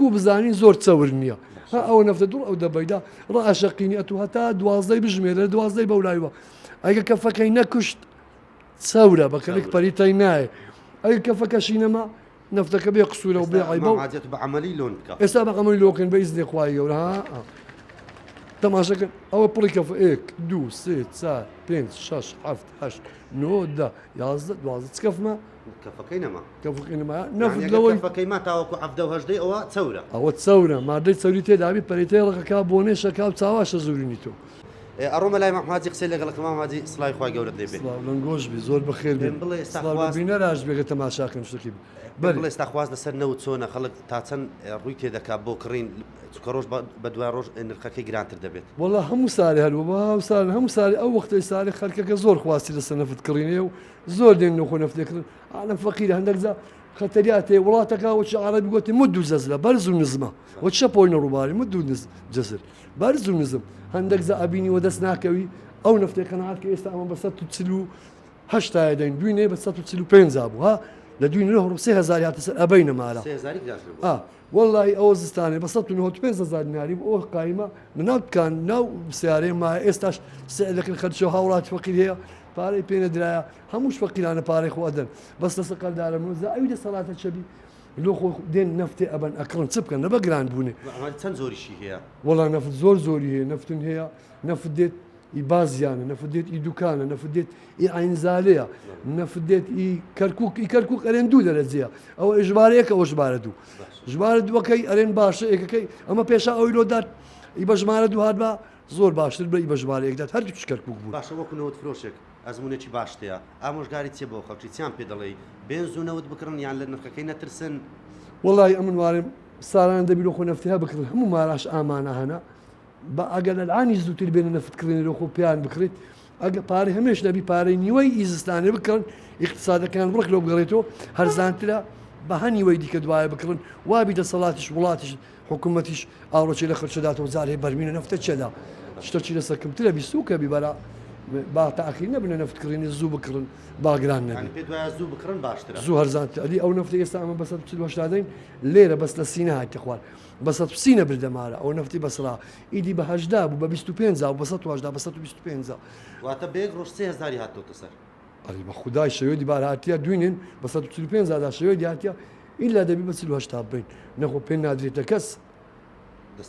وەکوو بزانین زۆر چەور نییە ئەوە نەفتە دوڵ ئەو دەبەیدا ڕائشەقینی ئەتو هەتا دوازدەی بژمێرە دوازدەی بەولایوە ئەگە کەفەکەی نەکوشت چەورە بەکەلێک پەریتەی نایە ئەگە کەفەکەشی نەما نەفتەکە بێ قسوورە و بێ عیبە بەعمەلی لۆن بکە ئێستا بەقەمەی لۆکن بە ئیزنی خوای گەورە تەماشەکەن ئەوە پڕی کەفە 1 2 3 4 5 6 7 8 9 10 11 12 چ کەفمە کەفەکەی نەما کەفەکەی نەما نەفت لەوەی کەفەکەی ما تاوەکو 17 ئەوە چەورە ئەوە چەورە مادەی چەوری تێدابی پەریتەی ڕقەکە بۆنێشەکە و چاواشە زورینی تۆ ئەڕۆمە لای مەحماجی قسەی لەگەڵ ماماجی سڵای خوای گەورەت لێ بێت لەنگۆش بی زۆر بەخێر بێ ڕاش بێگە تەماشاکەم شتێکی بەڵێ ئێستا خواز لەسەر نەوت چۆنە خەڵک تا چەند ڕووی تێدەکات بۆ کڕین چکە ڕۆژ بە دوای ڕۆژ نرخەکەی گرانتر دەبێت وەڵا هەموو ساڵی هەروە هەموو ساڵی ئەو وەختەی ساڵی خەرکەکە زۆر خواستی لەسەر نەفت کڕینێ و زۆر دێن نەخۆ نەفتێکردن عالەم فەقیرە هەندێک جا خەتەریاتێ وڵاتەکە وچ عەرەبی گوتی مد و جەزرە بەرز و نزمە وچ پۆینە ڕووباری مد و جەزر بەرز و نزم هەندێک جا ئەبینی وە دەست ناکەوی ئەو نەفتێک قەناعەت کە ئێستا ئەمە بە 148 دەین دوینێ بە 145 بوو ها لە دوی نرخ 3000 هاتە سەر ئەبەی نەمارە وەڵی ئەوە زستانێ بە 195 ناری ئەو قایمە ناوکان ناو سیارەی مای ئێستاش دەکەن خەرچەوە هاوڵاتی فەقیر هەیە پارەی پێ نەدرایە هەمووش فەقیرانە پارەی خۆدەن بەس لە سەقەردارە منوزە ئەوی دەسەڵاتە چەبی لۆ خۆ دێن نەفتێ ئەبەن ئەکڕن چ بکەن نەبە گران بوونێ چەند زۆریشی هەیە وەڵا نەفت زۆری هەیە نەفتن هەیە نەفت دێت ئی بازیانە نەفدێت ئی دوکانە نەفدێت ئی ئاینزالەیە نەفدێت ئی کەرکک ئەرێن دوو دەرەجەیە ئەوە ژمارەیەکە ئەوە ژمارە دوو ژمارە دووەکەی ئەرێن باشە ئێکەکەی ئەمە پێشا ئەوی لۆدات ئی بە ژمارە دوو هات بە زۆر باشتر بە ئی بە ژمارەیەکدات هەردووش کەرکک بوو باشە وەکوونەوەت فرۆشێک ئەزمونێکی باشتەیە ئامۆژگاری چێ بۆ خەڵکی چیان پێ دەڵێ بێنزوونەوت بکڕن یان لە نرخەکەی نەترسن وەڵی ئەمن وارم ساڵان دەبی لۆ خۆ نەفتیها بکردن هەموو ماراش ئامانە هەنا ئەگەر لەلعانی زووتر بێنە نەفتکردنی لۆ خۆ پێیان بکرێت ئەگە پارەی هەمێش نەبی پارەی نیوەی ئیزستانێ بکڕن اقتصادەکان بڕک لەو بگەڕێتەوە هەرزانترە بە هەنیوەی دیکە دوایە بکڕن وابی دەسەڵاتیش وڵاتیش حکوومەتیش ئاڕۆچی لە خرچەداتەوە جارێ بەرمینە نەفتە چێدا شتەچی لە سەرکەمترە بیسوکە بیبەرە با تاخیر نەبنە نەفتکردنی زوو بکڕن باگران نەبی زوو بکڕن باشترە زوو هەرزانتر ئەلی ئەو نەفتی ئێستا ئەمە بە 148 لێرە بەس لە سینە هاتی خوار بە 130 بردەمارە ئەو نەفتی بەسرا ئیدی بە 18 بوو بە 25 بە 118 بە 125 واتە بێک ڕۆژ 3000 هاتۆتە سەر ئەلی بە خودای شەوێدی بارهاتیە دوینێن بە 145 دا شەوێدی هاتیە ئیلا دەبی بە 48 بین نەخۆ پێ نادرێتە کەس